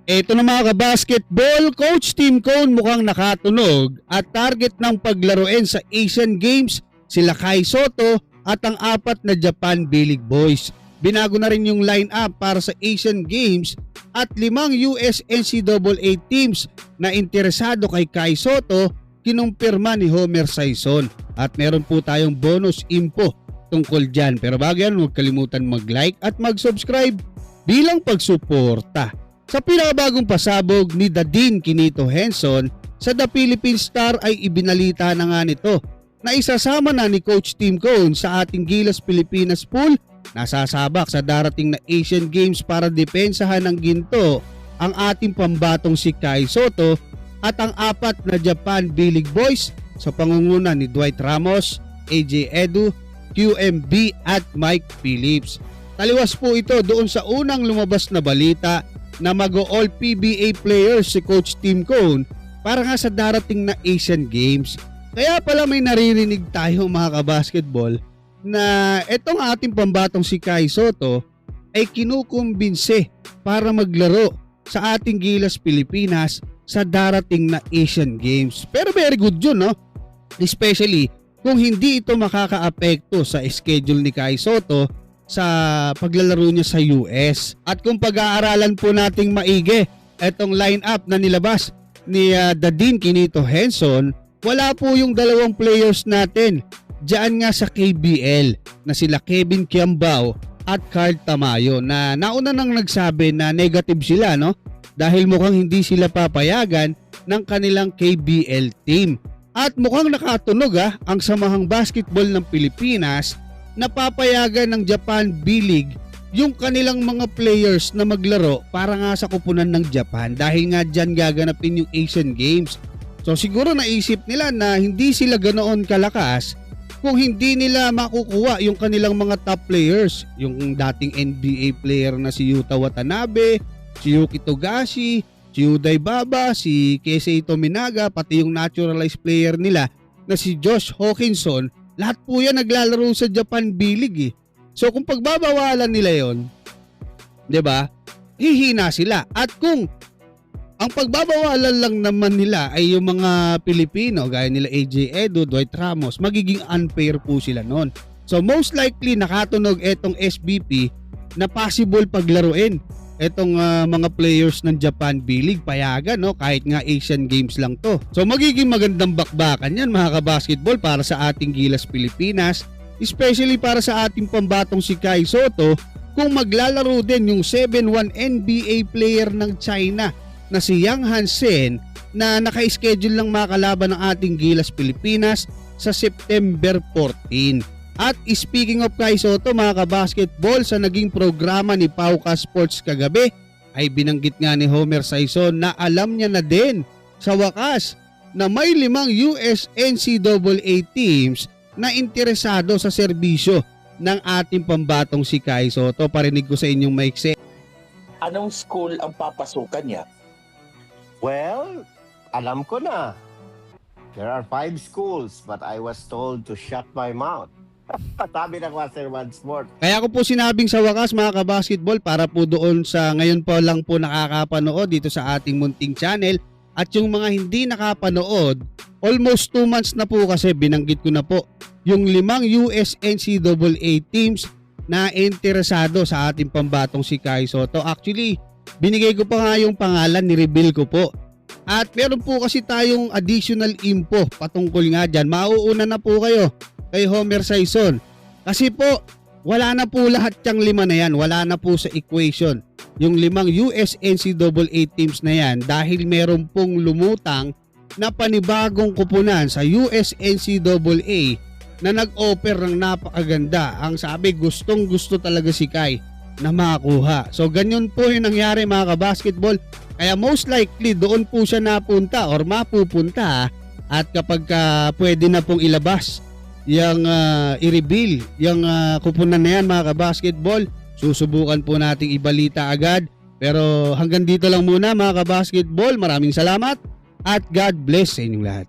Eto na mga kabasketball, Coach Tim Cone mukhang nakatunog at target ng paglaruin sa Asian Games sila Kai Sotto at ang 4 na Japan B-League boys. Binago na rin yung line-up para sa Asian Games at 5 US NCAA teams na interesado kay Kai Sotto kinumpirma ni Homer Sison. At meron po tayong bonus info tungkol dyan. Pero bago yan, huwag kalimutan mag-like at mag-subscribe bilang pagsuporta sa pinakabagong pasabog ni Dadin Quinito Henson sa The Philippine Star. Ay ibinalita na nga nito na isasama na ni Coach Tim Cone sa ating Gilas Pilipinas pool na sasabak sa darating na Asian Games para depensahan ng ginto ang ating pambatong si Kai Sotto at ang 4 na Japan B-League boys sa pangunguna ni Dwight Ramos, AJ Edu, QMB at Mike Phillips. Taliwas po ito doon sa unang lumabas na balita na mag-all PBA players si Coach Tim Cone para nga sa darating na Asian Games. Kaya pala may naririnig tayo mga kabasketball na etong ating pambatong si Kai Sotto ay kinukumbinse para maglaro sa ating Gilas Pilipinas sa darating na Asian Games. Pero very good yun, no? Especially kung hindi ito makakaapekto sa schedule ni Kai Sotto sa paglalaro niya sa US. At kung pag-aaralan po nating maigi etong lineup na nilabas ni Dadin Quinito Henson, wala po yung dalawang players natin diyan nga sa KBL na sila Kevin Kiambao at Carl Tamayo na nauna nang nagsabi na negative sila, no? Dahil mukhang hindi sila papayagan ng kanilang KBL team. At mukhang nakatunog ang Samahang Basketball ng Pilipinas na papayagan ng Japan B-League yung kanilang mga players na maglaro para nga sa kupunan ng Japan dahil nga dyan gaganapin yung Asian Games. So siguro naisip nila na hindi sila ganoon kalakas kung hindi nila makukuha yung kanilang mga top players, yung dating NBA player na si Yuta Watanabe, si Yuki Togashi, si Uday Baba, si Keisei Tominaga, pati yung naturalized player nila na si Josh Hawkinson. Lahat po yan naglalaro sa Japan B-League. So kung pagbabawalan nila yon, 'di ba? Hihina sila. At kung ang pagbabawalan lang naman nila ay yung mga Pilipino gaya nila AJ Edu, Dwight Ramos, magiging unfair po sila noon. So most likely nakatunog etong SBP na possible paglaruin etong mga players ng Japan B-League, payagan, no, kahit nga Asian Games lang to. So magiging magandang bakbakan yan mga kabasketball para sa ating Gilas Pilipinas, especially para sa ating pambatong si Kai Sotto kung maglalaro din yung 7-1 NBA player ng China na si Yang Hansen na naka-schedule lang makalaban ng ating Gilas Pilipinas sa September 14. At speaking of Kai Sotto mga kabasketball, sa naging programa ni Pauka Sports kagabi ay binanggit nga ni Homer Sison na alam niya na din sa wakas na may 5 US NCAA teams na interesado sa serbisyo ng ating pambatong si Kai Sotto. Parinig ko sa inyong maikse. Anong school ang papasukan niya? Well, alam ko na. There are 5 schools but I was told to shut my mouth. Sabi ng Master One Sport. Kaya ko po sinabing sa wakas mga kabasketball para po doon sa ngayon pa lang po nakakapanood dito sa ating munting channel at yung mga hindi nakapanood, almost 2 months na po kasi binanggit ko na po yung 5 US NCAA teams na interesado sa ating pambatong si Kai Sotto. Actually, binigay ko pa nga yung pangalan, ni-reveal ko po. At meron po kasi tayong additional info patungkol nga dyan. Mauuna na po kayo kay Homer Sison. Kasi po, wala na po lahat yung 5 na yan. Wala na po sa equation yung 5 US NCAA teams na yan dahil meron pong lumutang na panibagong kupunan sa US NCAA na nag-offer ng napakaganda. Ang sabi, gustong gusto talaga si Kai na makakuha. So ganyan po yung nangyari mga kabasketball. Kaya most likely doon po siya napunta or mapupunta. At kapag pwede na pong ilabas yung i-reveal yung kupunan na yan mga kabasketball, susubukan po nating ibalita agad. Pero hanggang dito lang muna mga kabasketball. Maraming salamat at God bless sa inyong lahat.